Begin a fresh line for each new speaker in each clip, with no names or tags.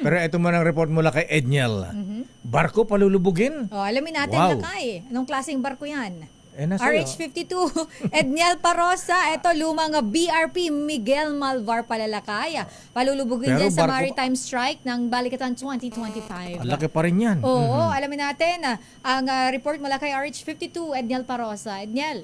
Pero ito mo ng report mula kay Edniel. Barko palulubugin?
Oh, alamin natin,
Wow.
Lakay. Anong klaseng barko yan?
Nasa
RH-52, Edniel Parosa, ito lumang BRP Miguel Malvar palalakay. Palulubugin
Pero
din sa
barko-
maritime strike ng Balikatan 2025.
Ang laki pa rin yan.
Oo, alamin natin ang report mula kay RH-52, Edniel Parosa. Edniel.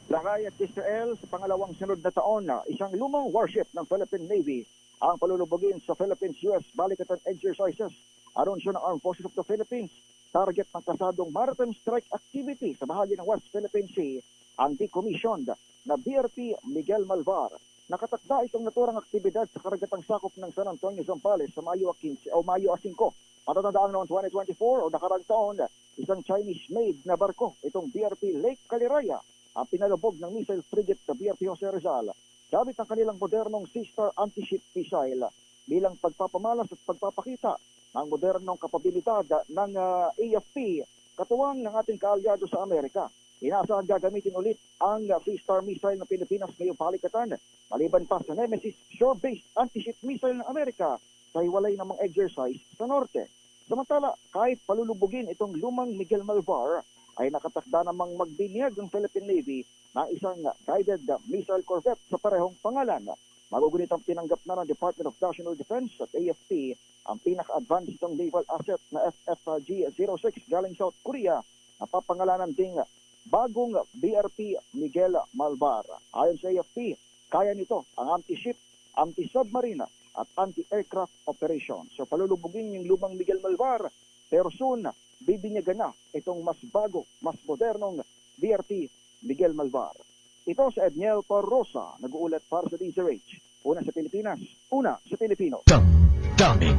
Lakay at Israel sa pangalawang sunod na taon, isang lumang warship ng Philippine Navy ang palulubugin sa Philippines-US Balikatan Exercises. Aron siya ng Armed Forces of the Philippines, target ng kasadong maritime strike activity sa bahagi ng West Philippine Sea ang decommissioned na BRP Miguel Malvar. Nakatakda itong naturang aktibidad sa karagatang sakop ng San Antonio, Zambales sa Mayo 15 o Mayo 5. Matatandaan noong 2024 o nakarang taon, isang Chinese-made na barko, itong BRP Lake Caliraya, ang pinalubog ng missile frigate sa BRP Jose Rizal. Gamit ang kanilang modernong Sea-Star anti-ship missile bilang pagpapamalas at pagpapakita ng modernong kapabilidad ng AFP, katuwang ng ating kaalyado sa Amerika. Inaasahan gagamitin ulit ang Sea-Star missile ng Pilipinas ngayong palikatan, maliban pa sa Nemesis shore-based anti-ship missile ng Amerika sa hiwalay namang exercise sa norte. Samantala, kahit palulubugin itong lumang Miguel Malvar, ay nakatakda namang magbinyag ng Philippine Navy ng isang guided missile corvette sa parehong pangalan. Magugunit ang tinanggap na ng Department of National Defense at AFP ang pinaka-advanced itong naval asset na FFG-06 galing South Korea na papangalanan ding bagong BRP Miguel Malvar. Ayon sa AFP, kaya nito ang anti-ship, anti-submarine at anti-aircraft operations. So palulubugin yung lumang Miguel Malvar, pero soon bibinyagan na itong mas bago, mas modernong BRP Miguel Malvar. Ito si Edniel Parosa, nag-uulat para sa DZRH. Una sa Pilipinas, una sa Pilipino.
Daming